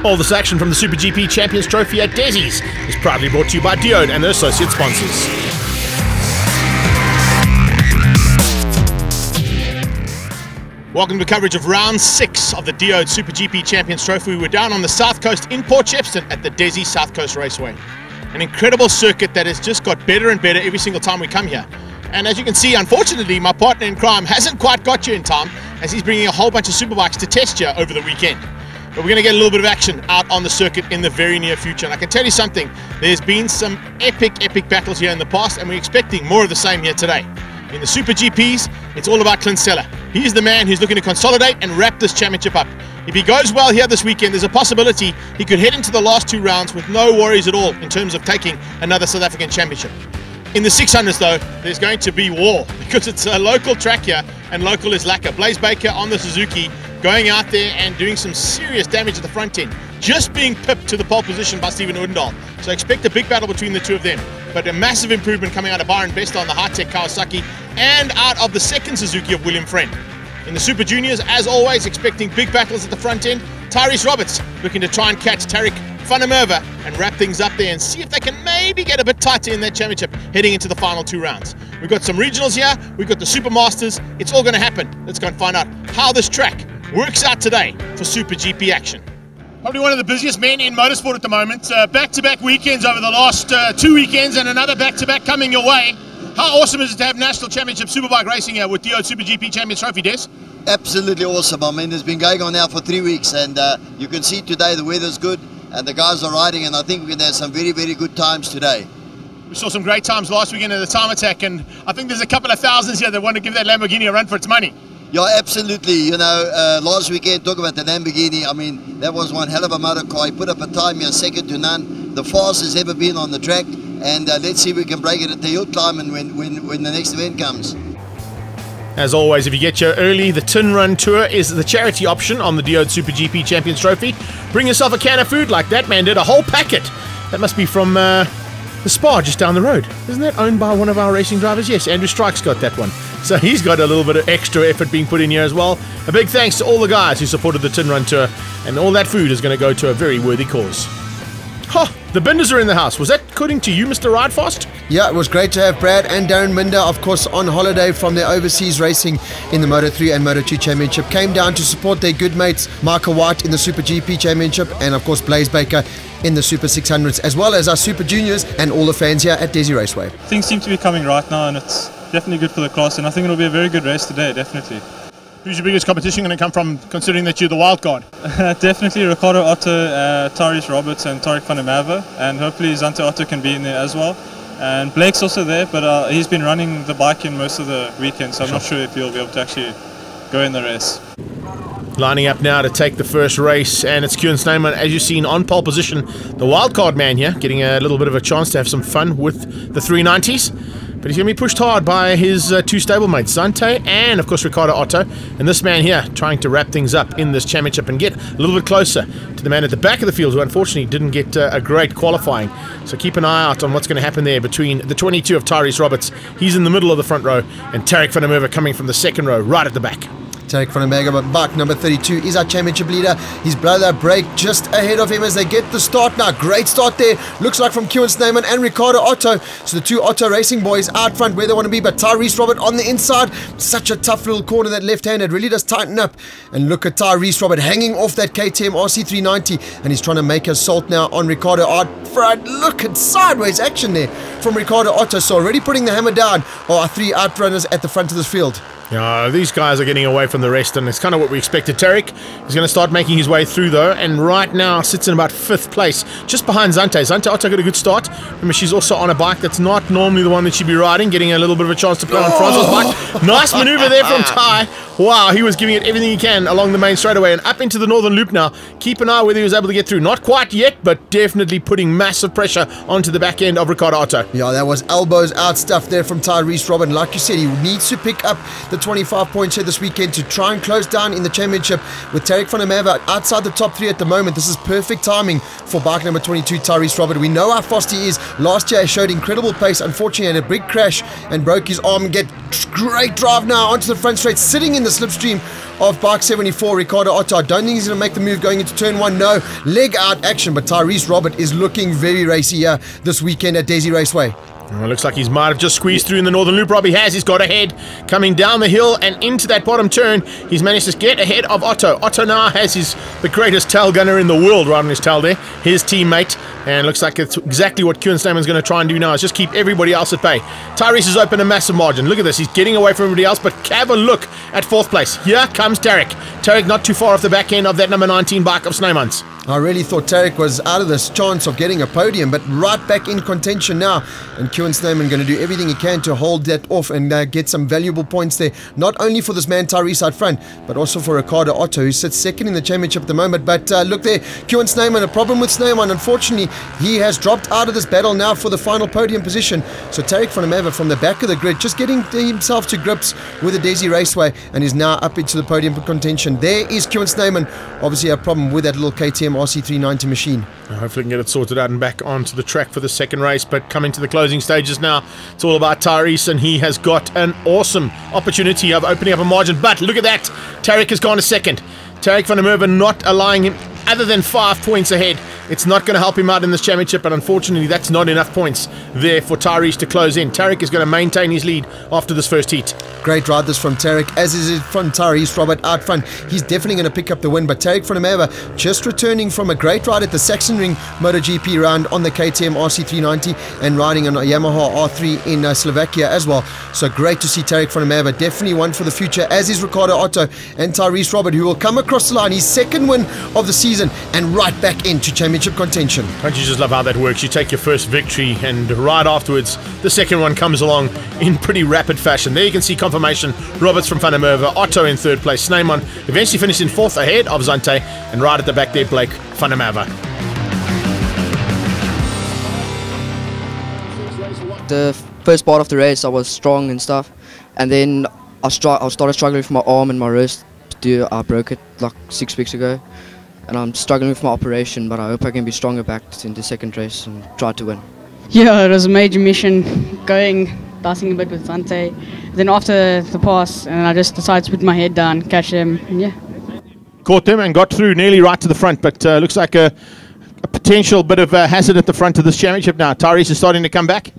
All this action from the SuperGP Champions Trophy at Dezzi's is proudly brought to you by Diode and their associate sponsors. Welcome to coverage of round 6 of the Diode SuperGP Champions Trophy. We're down on the south coast in Port Shepstone at the Dezzi South Coast Raceway. An incredible circuit that has just got better and better every single time we come here. And as you can see, unfortunately, my partner in crime hasn't quite got you in time, as he's bringing a whole bunch of superbikes to test you over the weekend. But we're going to get a little bit of action out on the circuit in the very near future. And I can tell you something, there's been some epic battles here in the past, and we're expecting more of the same here today. In the Super GPs, it's all about Clint Seller. He's the man who's looking to consolidate and wrap this championship up. If he goes well here this weekend, there's a possibility he could head into the last 2 rounds with no worries at all in terms of taking another South African championship. In the 600s though, there's going to be war, because it's a local track here, and local is lacquer. Blaze Baker on the Suzuki, going out there and doing some serious damage at the front end, just being pipped to the pole position by Stephen Odendahl. So expect a big battle between the two of them. But a massive improvement coming out of Byron Best on the high-tech Kawasaki and out of the second Suzuki of William Friend. In the Super Juniors, as always, expecting big battles at the front end. Tyrese Roberts looking to try and catch Tarek van der Merwe and wrap things up there and see if they can maybe get a bit tighter in that championship heading into the final 2 rounds. We've got some regionals here, we've got the Super Masters. It's all going to happen. Let's go and find out how this track works out today for Super GP action. Probably one of the busiest men in motorsport at the moment. Back-to-back weekends over the last 2 weekends, and another back-to-back coming your way. How awesome is it to have National Championship Superbike racing here with Diode SuperGP Champions Trophy, Des? Absolutely awesome. I mean, it's been going on now for 3 weeks, and you can see today the weather's good and the guys are riding, and I think we're going to have some very good times today. We saw some great times last weekend in the time attack, and I think there's a couple of thousands here that want to give that Lamborghini a run for its money. Yeah, absolutely. You know, last weekend, talk about the Lamborghini. I mean, that was one hell of a motor car. He put up a time here, second to none. The fastest ever been on the track. And let's see if we can break it at the hill climb and when the next event comes. As always, if you get here early, the Tin Run Tour is the charity option on the Diode SuperGP Champions Trophy. Bring yourself a can of food like that man did, a whole packet. That must be from the Spa just down the road. Isn't that owned by one of our racing drivers? Yes, Andrew Strike's got that one. So he's got a little bit of extra effort being put in here as well. A big thanks to all the guys who supported the Tin Run Tour, and all that food is going to go to a very worthy cause. Ha! The Binders are in the house. Was that according to you, Mr. Ridefast? Yeah, it was great to have Brad and Darren Binder, of course, on holiday from their overseas racing in the Moto3 and Moto2 Championship. Came down to support their good mates, Michael White in the Super GP Championship, and of course Blaze Baker in the Super 600s, as well as our Super Juniors and all the fans here at Dezzi Raceway. Things seem to be coming right now, and it's definitely good for the class, and I think it'll be a very good race today, definitely. Who's your biggest competition going to come from, considering that you're the wild card? Definitely Ricardo Otto, Tyrese Roberts and Tarek van der Merwe, and hopefully Zante Otto can be in there as well. And Blake's also there, but he's been running the bike in most of the weekend, so I'm not sure if he'll be able to actually go in the race. Lining up now to take the first race, and it's Kieran Snyman, as you've seen, on pole position. The wildcard man here, getting a little bit of a chance to have some fun with the 390s. But he's going to be pushed hard by his 2 stablemates, Zante and, of course, Ricardo Otto. And this man here trying to wrap things up in this championship and get a little bit closer to the man at the back of the field, who unfortunately didn't get a great qualifying. So keep an eye out on what's going to happen there between the 22 of Tyrese Roberts. He's in the middle of the front row, and Tarek van der Merwe coming from the second row, right at the back. Tarek van der Merwe, bike number 32, is our championship leader. His brother Break just ahead of him as they get the start now. Great start there. Looks like from Kieran Snyman and Ricardo Otto. So the 2 Otto Racing boys out front where they want to be, but Tyrese Robert on the inside. Such a tough little corner, that left hand. It really does tighten up. And look at Tyrese Robert hanging off that KTM RC390, and he's trying to make a assault now on Ricardo Otto. Look at sideways action there from Ricardo Otto. So already putting the hammer down are our 3 outrunners at the front of this field. Yeah, these guys are getting away from the rest, and it's kind of what we expected. Tarek is going to start making his way through, though, and right now sits in about 5th place, just behind Zante. Zante Otto got a good start. Remember, she's also on a bike that's not normally the one that she'd be riding, getting a little bit of a chance to play on Francois' bike. Nice maneuver there from Ty. Wow, he was giving it everything he can along the main straightaway and up into the northern loop now. Keep an eye whether he was able to get through. Not quite yet, but definitely putting massive pressure onto the back end of Ricardo Otto. Yeah, that was elbows out stuff there from Tyrese Robin. Like you said, he needs to pick up the 25 points here this weekend to try and close down in the championship with Tarek van der Merwe outside the top 3 at the moment. This is perfect timing for bike number 22, Tyrese Robert. We know how fast he is. Last year he showed incredible pace. Unfortunately, had a big crash and broke his arm. Get great drive now onto the front straight, sitting in the slipstream of bike 74, Ricardo Otto. I don't think he's going to make the move going into turn 1. No, leg out action, but Tyrese Robert is looking very racy here this weekend at Dezzi Raceway. Well, looks like he might have just squeezed through in the Northern Loop. Rob, he has. He's got ahead. Coming down the hill and into that bottom turn, he's managed to get ahead of Otto. Otto now has the greatest tail gunner in the world right on his tail there, his teammate. And looks like it's exactly what Kieran Snyman's going to try and do now, is just keep everybody else at bay. Tyrese has opened a massive margin. Look at this. He's getting away from everybody else, but have a look at 4th place. Here comes Tarek. Tarek not too far off the back end of that number 19 bike of Snyman's. I really thought Tarek was out of this chance of getting a podium, but right back in contention now. And Kieran Snyman going to do everything he can to hold that off and get some valuable points there. Not only for this man Tyrese out front, but also for Ricardo Otto, who sits 2nd in the championship at the moment. But look there, Kieran Snyman, a problem with Snyman. Unfortunately, he has dropped out of this battle now for the final podium position. So Tarek van der Merwe from the back of the grid, just getting himself to grips with the Dezzi Raceway, and is now up into the podium contention. There is Kieran Snyman. Obviously a problem with that little KTM RC390 machine. Hopefully we can get it sorted out and back onto the track for the second race. But coming to the closing stages now, it's all about Tyrese, and he has got an awesome opportunity of opening up a margin. But look at that, Tarek has gone to 2nd. Tarek van der Merwe not allowing him other than 5 points ahead. It's not going to help him out in this championship, but unfortunately that's not enough points there for Tyrese to close in. Tarek is going to maintain his lead after this first heat. Great ride this from Tarek, as is it from Tyrese Robert out front. He's definitely going to pick up the win, but Tarek van der Merwe just returning from a great ride at the Sachsenring MotoGP round on the KTM RC390 and riding on a Yamaha R3 in Slovakia as well. So great to see Tarek van der Merwe, definitely one for the future, as is Ricardo Otto and Tyrese Robert, who will come across the line. His 2nd win of the season and right back into championship contention. Don't you just love how that works? You take your first victory and right afterwards the second one comes along in pretty rapid fashion. There you can see confirmation. Roberts from Van der Merwe, Otto in 3rd place, Snyman eventually finished in 4th ahead of Zante, and right at the back there Blake Van der Merwe. The first part of the race I was strong and stuff, and then I started struggling with my arm and my wrist. I broke it like 6 weeks ago, and I'm struggling with my operation, but I hope I can be stronger back in the second race and try to win. Yeah, it was a major mission, dicing a bit with Zante. Then after the pass, and I just decided to put my head down, catch him, and yeah. Caught them and got through nearly right to the front, but looks like a potential bit of a hazard at the front of this championship now. Tyrese is starting to come back.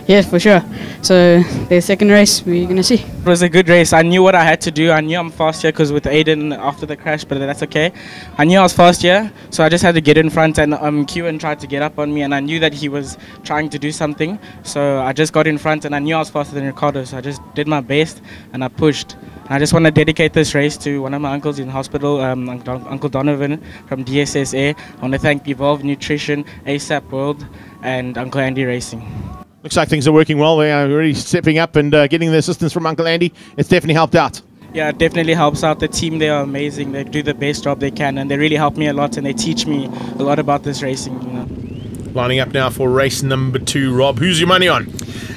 Yeah, for sure. So the second race, we're going to see. It was a good race. I knew what I had to do. I knew I'm fast here because with Aiden after the crash, but that's okay. I knew I was fast here, so I just had to get in front, and Kewan tried to get up on me, and I knew that he was trying to do something. So I just got in front, and I knew I was faster than Ricardo, so I just did my best, and I pushed. And I just want to dedicate this race to one of my uncles in hospital, Uncle Donovan from DSSA. I want to thank Evolve Nutrition, ASAP World, and Uncle Andy Racing. Looks like things are working well. They are really stepping up and getting the assistance from Uncle Andy. It's definitely helped out. Yeah, it definitely helps out. The team, they are amazing. They do the best job they can, and they really help me a lot, and they teach me a lot about this racing, you know. Lining up now for race number 2, Rob. Who's your money on?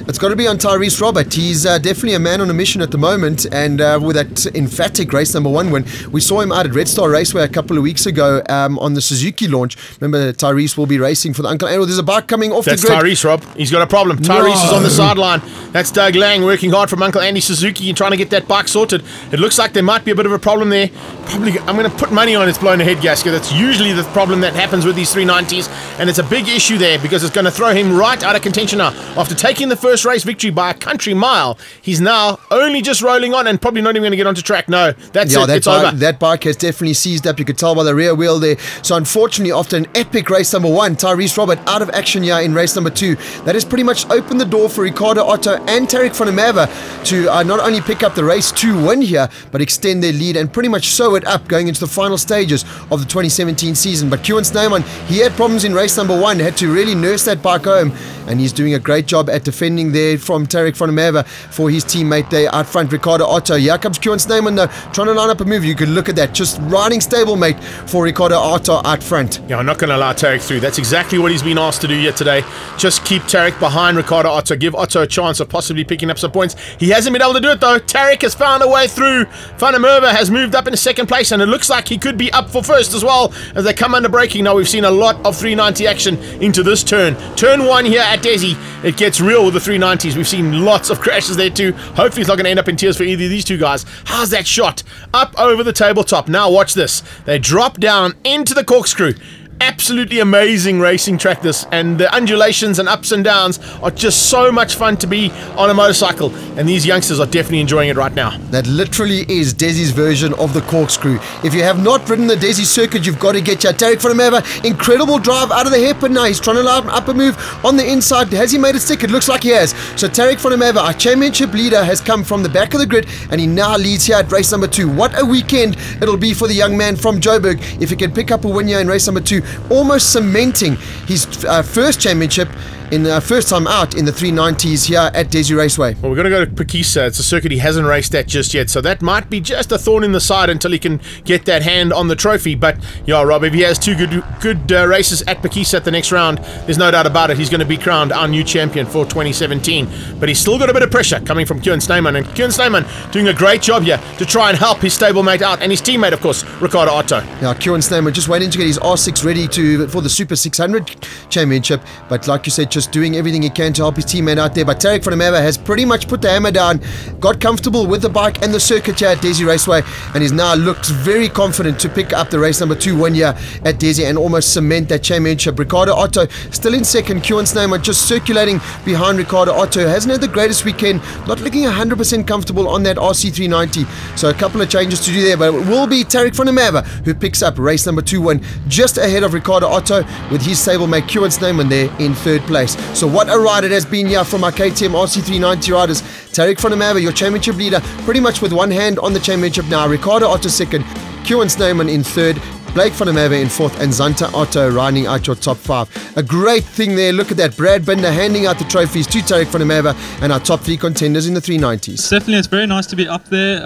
It's got to be on Tyrese Robert. He's definitely a man on a mission at the moment, and with that emphatic race number 1 win. We saw him out at Red Star Raceway a couple of weeks ago on the Suzuki launch. Remember, Tyrese will be racing for the Uncle Andy. There's a bike coming off the grid. That's Tyrese, Rob. He's got a problem. Tyrese is on the sideline. That's Doug Lang working hard from Uncle Andy Suzuki and trying to get that bike sorted. It looks like there might be a bit of a problem there. Probably, I'm going to put money on it's blown a head gasket. That's usually the problem that happens with these 390s, and it's a big issue there because it's going to throw him right out of contention now. After taking the first race victory by a country mile, he's now only just rolling on and probably not even going to get onto track. No, that's it. It's over. That bike has definitely seized up. You could tell by the rear wheel there. So unfortunately, after an epic race number 1, Tyrese Robert out of action here in race number 2. That has pretty much opened the door for Ricardo Otto and Tarek van der Merwe to not only pick up the race 2 win here, but extend their lead and pretty much sew it up going into the final stages of the 2017 season. But Kewan Snyman, he had problems in race number 1, had to really nurse that bike home, and he's doing a great job at defending defending there from Tarek van der Merwe for his teammate there out front, Ricardo Otto. Here comes Kieran Snyman though, trying to line up a move. You can look at that, just riding stablemate for Ricardo Otto out front. Yeah, I'm not going to allow Tarek through. That's exactly what he's been asked to do here today. Just keep Tarek behind Ricardo Otto. Give Otto a chance of possibly picking up some points. He hasn't been able to do it though. Tarek has found a way through. Van der Merwe has moved up into second place, and it looks like he could be up for first as well as they come under braking. Now we've seen a lot of 390 action into this turn. Turn 1 here at Dezzi. It gets real with the 390s. We've seen lots of crashes there too. Hopefully it's not going to end up in tears for either of these two guys. How's that shot? Up over the tabletop. Now watch this. They drop down into the corkscrew. Absolutely amazing racing track this, and the undulations and ups and downs are just so much fun to be on a motorcycle, and these youngsters are definitely enjoying it right now. That literally is Dezzi's version of the corkscrew. If you have not ridden the Dezzi circuit, you've got to get your Tarek van der Merwe. Incredible drive out of the hairpin now. He's trying to line up a move on the inside. Has he made it stick? It looks like he has. So Tarek van der Merwe, our championship leader, has come from the back of the grid, and he now leads here at race number 2. What a weekend it'll be for the young man from Joburg if he can pick up a win here in race number 2. Almost cementing his first championship in first time out in the 390s here at Dezzi Raceway. Well, we're going to go to Pakisa. It's a circuit he hasn't raced at just yet, so that might be just a thorn in the side until he can get that hand on the trophy. But yeah, Rob, if he has two good races at Pakisa at the next round, there's no doubt about it. He's going to be crowned our new champion for 2017. But he's still got a bit of pressure coming from Kieran Snyman, and Kieran Snyman doing a great job here to try and help his stablemate out, and his teammate, of course, Ricardo Otto. Now, Kieran Snyman just waiting to get his R6 ready for the Super 600 Championship, but like you said, just doing everything he can to help his teammate out there. But Tarek van der Merwe has pretty much put the hammer down, got comfortable with the bike and the circuit here at Dezzi Raceway, and is now looks very confident to pick up the race number 2 1 year at Dezzi and almost cement that championship. Ricardo Otto still in second. Kieran Snyman just circulating behind Ricardo Otto. Hasn't had the greatest weekend, not looking 100% comfortable on that RC390, so a couple of changes to do there, but it will be Tarek van der Merwe who picks up race number 2 1 just ahead of Ricardo Otto, with his stablemate Kieran Snyman there in third place. So what a ride it has been here from our KTM RC390 riders. Tarek van der Merwe, your championship leader, pretty much with one hand on the championship now. Ricardo Otto second, Kieran Snyman in third, Blake van der Merwe in fourth, and Zanta Otto riding out your top 5. A great thing there. Look at that. Brad Binder handing out the trophies to Tarek van der Merwe and our top 3 contenders in the 390s. Definitely, it's very nice to be up there.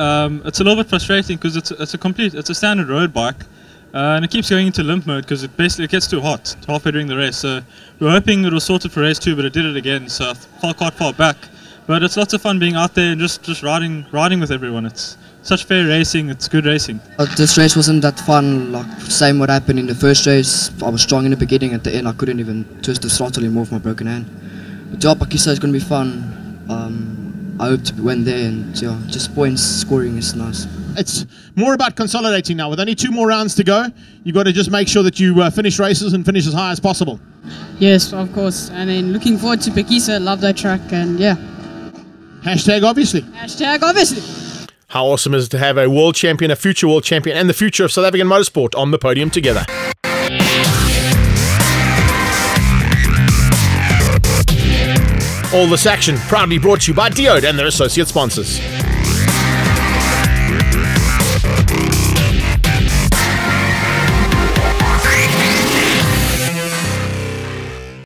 It's a little bit frustrating because it's a standard road bike. And it keeps going into limp mode because it gets too hot halfway during the race. So we're hoping it was sorted for race 2, but it did it again. So I fell quite far back. But it's lots of fun being out there and just riding with everyone. It's such fair racing. It's good racing. This race wasn't that fun. Like same what happened in the first race. I was strong in the beginning. At the end, I couldn't even twist the throttle anymore with my broken hand. But yeah, Pakisa is going to be fun. I hope to win there, and yeah, just points scoring is nice. It's more about consolidating now. With only 2 more rounds to go, you've got to just make sure that you finish races and finish as high as possible. Yes, of course. And then looking forward to Pakisa. Love that track, and yeah. Hashtag obviously. Hashtag obviously. How awesome is it to have a world champion, a future world champion, and the future of South African motorsport on the podium together. All this action proudly brought to you by Diode and their associate sponsors.